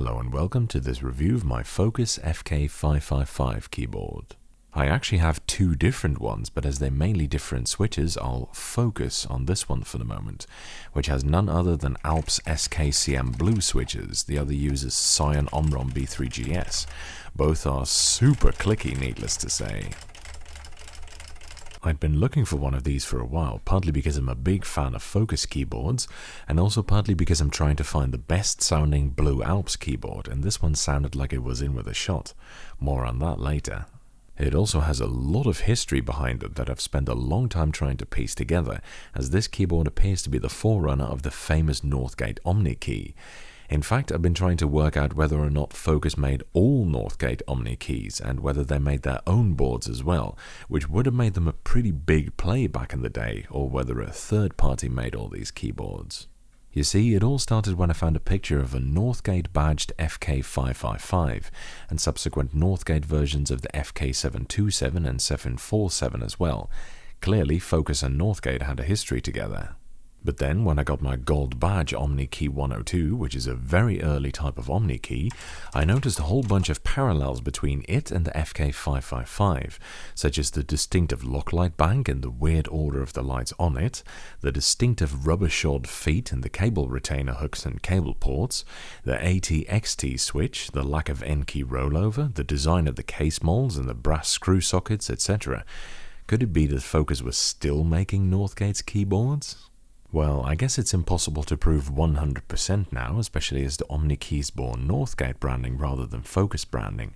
Hello and welcome to this review of my Focus FK-555 keyboard. I actually have two different ones, but as they're mainly different switches, I'll focus on this one for the moment, which has none other than Alps SKCM blue switches. The other uses Cyan Omron B3G-S. Both are super clicky, needless to say. I'd been looking for one of these for a while, partly because I'm a big fan of Focus keyboards, and also partly because I'm trying to find the best sounding blue Alps keyboard, and this one sounded like it was in with a shot. More on that later. It also has a lot of history behind it that I've spent a long time trying to piece together, as this keyboard appears to be the forerunner of the famous Northgate Omni key. In fact, I've been trying to work out whether or not Focus made all Northgate Omni keys and whether they made their own boards as well, which would have made them a pretty big play back in the day, or whether a third party made all these keyboards. You see, it all started when I found a picture of a Northgate badged FK-555 and subsequent Northgate versions of the FK-727 and 747 as well. Clearly, Focus and Northgate had a history together. But then, when I got my gold badge Omni Key 102, which is a very early type of Omni key, I noticed a whole bunch of parallels between it and the FK-555, such as the distinctive lock light bank and the weird order of the lights on it, the distinctive rubber-shod feet and the cable retainer hooks and cable ports, the ATXT switch, the lack of N-key rollover, the design of the case molds and the brass screw sockets, etc. Could it be that Focus was still making Northgate's keyboards? Well, I guess it's impossible to prove 100% now, especially as the Omni keys bore Northgate branding rather than Focus branding.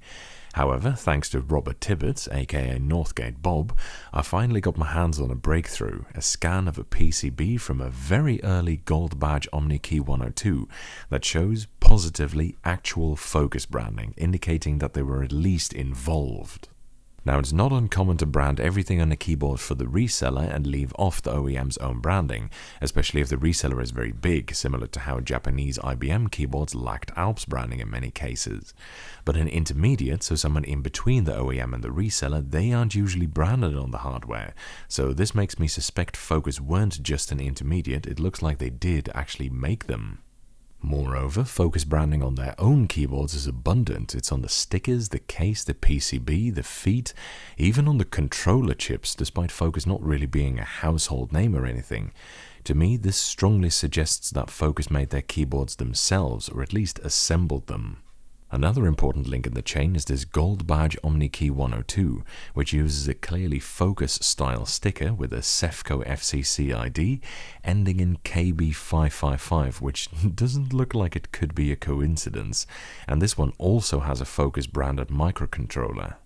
However, thanks to Robert Tibbetts, aka Northgate Bob, I finally got my hands on a breakthrough, a scan of a PCB from a very early gold badge Omni Key 102 that shows positively actual Focus branding, indicating that they were at least involved. Now, it's not uncommon to brand everything on a keyboard for the reseller and leave off the OEM's own branding, especially if the reseller is very big, similar to how Japanese IBM keyboards lacked Alps branding in many cases. But an intermediate, so someone in between the OEM and the reseller, they aren't usually branded on the hardware, so this makes me suspect Focus weren't just an intermediate, it looks like they did actually make them. Moreover, Focus branding on their own keyboards is abundant. It's on the stickers, the case, the PCB, the feet, even on the controller chips, despite Focus not really being a household name or anything. To me, this strongly suggests that Focus made their keyboards themselves, or at least assembled them. Another important link in the chain is this gold badge Omni Key 102, which uses a clearly Focus-style sticker with a CEFCO FCC ID ending in KB555, which doesn't look like it could be a coincidence, and this one also has a Focus-branded microcontroller.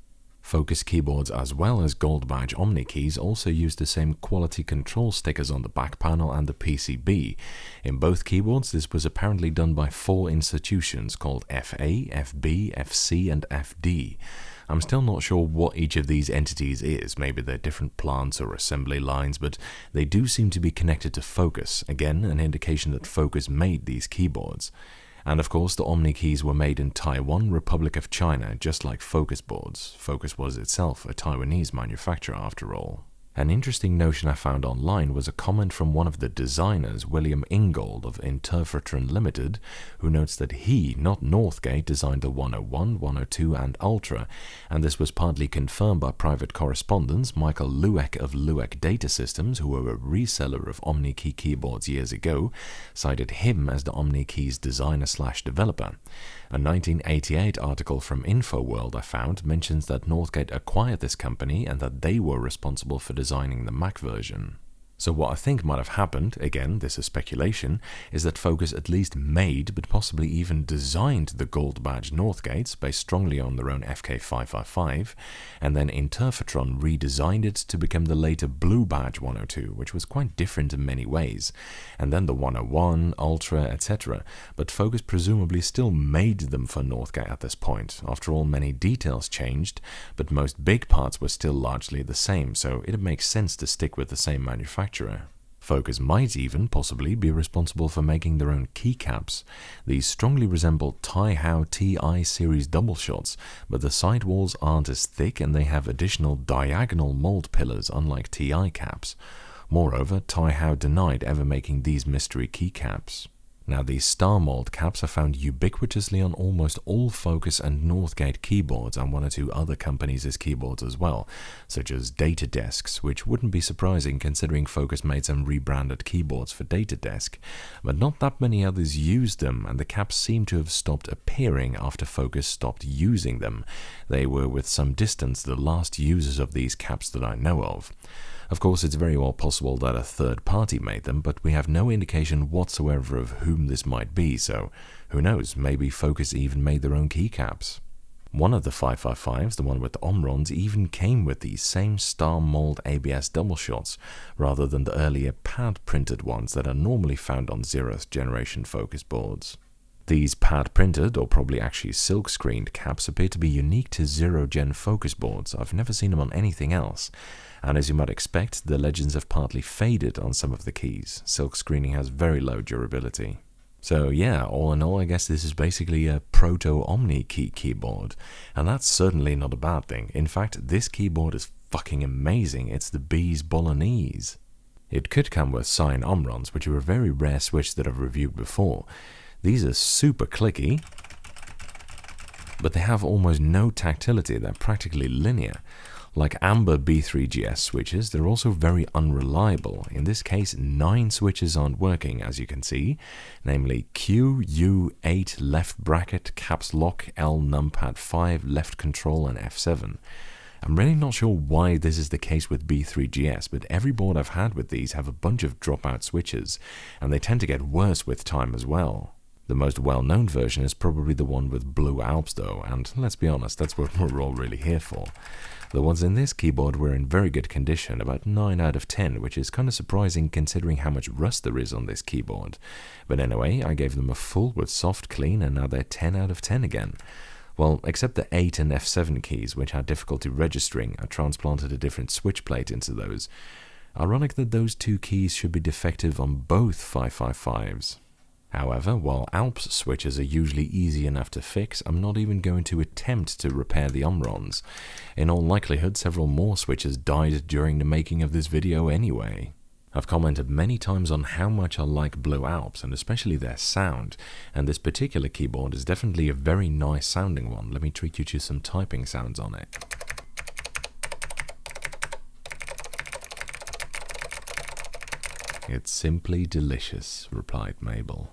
Focus keyboards as well as gold badge Omni keys also use the same quality control stickers on the back panel and the PCB. In both keyboards, this was apparently done by 4 institutions called FA, FB, FC and FD. I'm still not sure what each of these entities is, maybe they're different plants or assembly lines, but they do seem to be connected to Focus, again an indication that Focus made these keyboards. And of course, the Omni keys were made in Taiwan, Republic of China, just like Focus boards. Focus was itself a Taiwanese manufacturer after all. An interesting notion I found online was a comment from one of the designers, William Ingold of Interfertron Limited, who notes that he, not Northgate, designed the 101, 102 and Ultra, and this was partly confirmed by private correspondents. Michael Lueck of Lueck Data Systems, who were a reseller of Omni Key keyboards years ago, cited him as the Omni Key's designer/developer. A 1988 article from InfoWorld I found mentions that Northgate acquired this company and that they were responsible for designing the Mac version. So what I think might have happened, again this is speculation, is that Focus at least made, but possibly even designed the gold badge Northgates based strongly on their own FK-555, and then Interfertron redesigned it to become the later blue badge 102, which was quite different in many ways, and then the 101, Ultra, etc. But Focus presumably still made them for Northgate at this point. After all, many details changed, but most big parts were still largely the same, so it makes sense to stick with the same manufacturer. Focus might even possibly be responsible for making their own keycaps. These strongly resemble Taihao TI series double shots, but the sidewalls aren't as thick and they have additional diagonal mold pillars unlike TI caps. Moreover, Taihao denied ever making these mystery keycaps. Now, these star mold caps are found ubiquitously on almost all Focus and Northgate keyboards, and one or two other companies' keyboards as well, such as Datadesks, which wouldn't be surprising considering Focus made some rebranded keyboards for Datadesk, but not that many others used them, and the caps seem to have stopped appearing after Focus stopped using them. They were with some distance the last users of these caps that I know of. Of course, it's very well possible that a third party made them, but we have no indication whatsoever of whom this might be, so who knows, maybe Focus even made their own keycaps. One of the 555s, the one with the Omrons, even came with these same star mold ABS double shots, rather than the earlier pad-printed ones that are normally found on 0th generation Focus boards. These pad-printed, or probably actually silk-screened caps appear to be unique to 0th-gen Focus boards. I've never seen them on anything else. And as you might expect, the legends have partly faded on some of the keys. Silk screening has very low durability. So yeah, all in all, I guess this is basically a proto-Omni key keyboard. And that's certainly not a bad thing. In fact, this keyboard is fucking amazing. It's the bee's bolognese. It could come with Cyan Omrons, which are a very rare switch that I've reviewed before. These are super clicky, but they have almost no tactility. They're practically linear. Like amber B3G-S switches, they're also very unreliable. In this case, 9 switches aren't working, as you can see, namely Q, U, 8, left bracket, caps lock, L, numpad 5, left control, and F7. I'm really not sure why this is the case with B3G-S, but every board I've had with these have a bunch of dropout switches, and they tend to get worse with time as well. The most well-known version is probably the one with blue Alps though, and let's be honest, that's what we're all really here for. The ones in this keyboard were in very good condition, about 9 out of 10, which is kind of surprising considering how much rust there is on this keyboard. But anyway, I gave them a full with soft clean, and now they're 10 out of 10 again. Well, except the 8 and F7 keys, which had difficulty registering, I transplanted a different switch plate into those. Ironic that those 2 keys should be defective on both 555s. However, while Alps switches are usually easy enough to fix, I'm not even going to attempt to repair the Omrons. In all likelihood, several more switches died during the making of this video anyway. I've commented many times on how much I like Blue Alps, and especially their sound, and this particular keyboard is definitely a very nice sounding one. Let me treat you to some typing sounds on it. It's simply delicious, replied Mabel.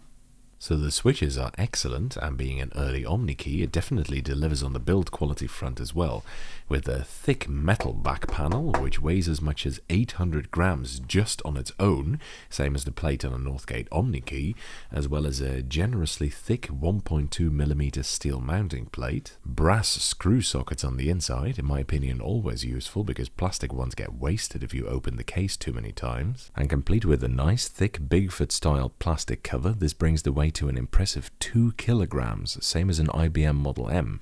So the switches are excellent, and being an early Omni key, it definitely delivers on the build quality front as well, with a thick metal back panel which weighs as much as 800 grams just on its own, same as the plate on a Northgate Omni key, as well as a generously thick 1.2mm steel mounting plate, brass screw sockets on the inside, in my opinion always useful because plastic ones get wasted if you open the case too many times, and complete with a nice thick Bigfoot style plastic cover. This brings the weight to an impressive 2 kilograms, same as an IBM Model M.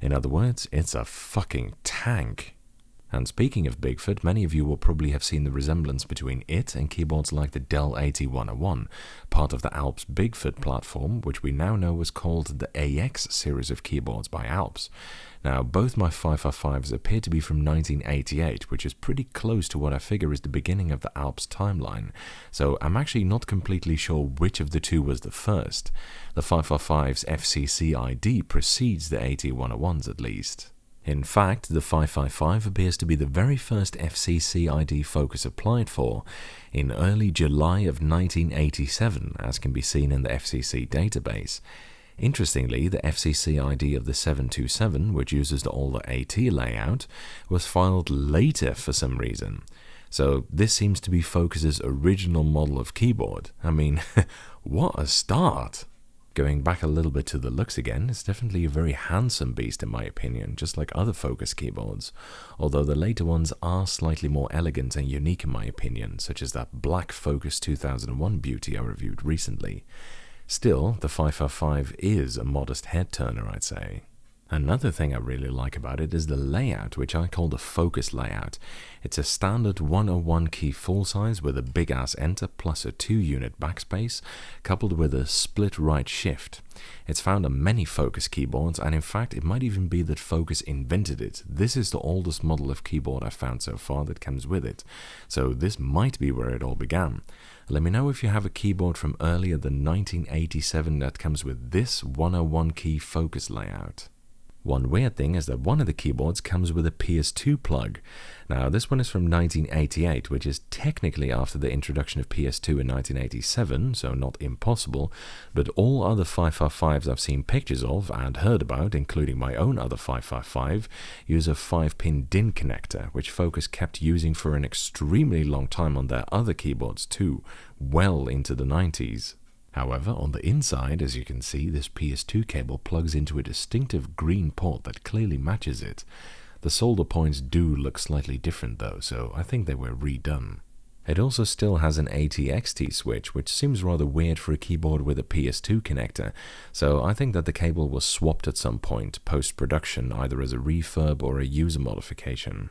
In other words, it's a fucking tank. And speaking of Bigfoot, many of you will probably have seen the resemblance between it and keyboards like the Dell AT101, part of the Alps Bigfoot platform, which we now know was called the AX series of keyboards by Alps. Now, both my 555s appear to be from 1988, which is pretty close to what I figure is the beginning of the Alps timeline, so I'm actually not completely sure which of the two was the first. The 555's FCC ID precedes the AT101's at least. In fact, the 555 appears to be the very first FCC ID Focus applied for in early July of 1987, as can be seen in the FCC database. Interestingly, the FCC ID of the 727, which uses the older AT layout, was filed later for some reason. So this seems to be Focus's original model of keyboard. I mean, what a start! Going back a little bit to the looks again, it's definitely a very handsome beast in my opinion, just like other Focus keyboards, although the later ones are slightly more elegant and unique in my opinion, such as that black Focus 2001 beauty I reviewed recently. Still, the 555 is a modest head turner, I'd say. Another thing I really like about it is the layout, which I call the focus layout. It's a standard 101 key full size with a big ass enter plus a 2-unit backspace, coupled with a split right shift. It's found on many Focus keyboards, and in fact it might even be that Focus invented it. This is the oldest model of keyboard I've found so far that comes with it, so this might be where it all began. Let me know if you have a keyboard from earlier than 1987 that comes with this 101 key Focus layout. One weird thing is that one of the keyboards comes with a PS2 plug. Now this one is from 1988, which is technically after the introduction of PS2 in 1987, so not impossible, but all other 555s I've seen pictures of and heard about, including my own other 555, use a 5-pin DIN connector, which Focus kept using for an extremely long time on their other keyboards too, well into the 90s. However, on the inside, as you can see, this PS2 cable plugs into a distinctive green port that clearly matches it. The solder points do look slightly different though, so I think they were redone. It also still has an ATXT switch, which seems rather weird for a keyboard with a PS2 connector, so I think that the cable was swapped at some point post-production, either as a refurb or a user modification.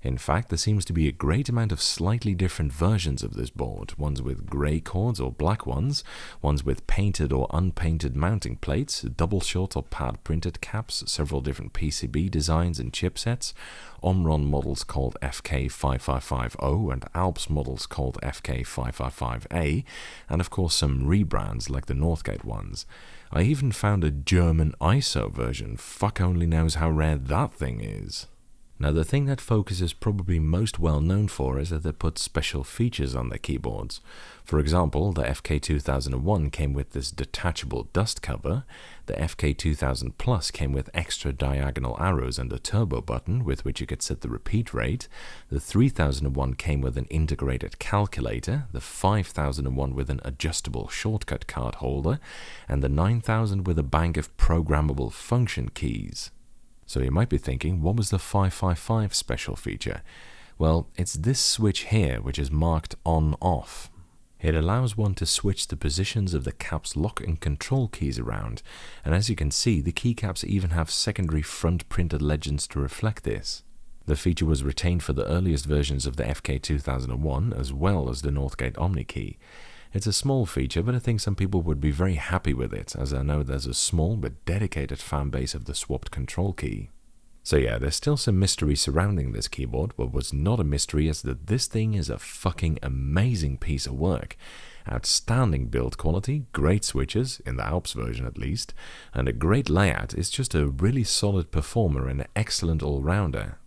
In fact, there seems to be a great amount of slightly different versions of this board, ones with grey cords or black ones with painted or unpainted mounting plates, double shot or pad printed caps, several different PCB designs and chipsets, Omron models called FK-555 and Alps models called FK-555A, and of course some rebrands like the Northgate ones. I even found a German ISO version, fuck only knows how rare that thing is. Now the thing that Focus is probably most well known for is that they put special features on their keyboards. For example, the FK-2001 came with this detachable dust cover, the FK-2000 Plus came with extra diagonal arrows and a turbo button with which you could set the repeat rate, the 3001 came with an integrated calculator, the 5001 with an adjustable shortcut card holder, and the 9000 with a bank of programmable function keys. So you might be thinking, what was the 555 special feature? Well, it's this switch here, which is marked on-off. It allows one to switch the positions of the caps lock and control keys around, and as you can see, the keycaps even have secondary front printed legends to reflect this. The feature was retained for the earliest versions of the FK-2001 as well as the Northgate OmniKey. It's a small feature, but I think some people would be very happy with it, as I know there's a small but dedicated fan base of the swapped control key. So yeah, there's still some mystery surrounding this keyboard, but what's not a mystery is that this thing is a fucking amazing piece of work. Outstanding build quality, great switches, in the Alps version at least, and a great layout. It's just a really solid performer and an excellent all-rounder.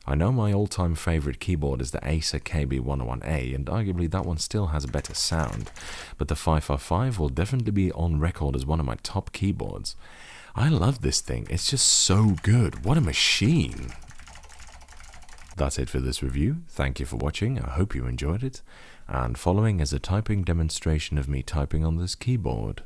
I know my all-time favourite keyboard is the Acer KB101A, and arguably that one still has a better sound, but the 555 will definitely be on record as one of my top keyboards. I love this thing, it's just so good, what a machine! That's it for this review, thank you for watching, I hope you enjoyed it, and following is a typing demonstration of me typing on this keyboard.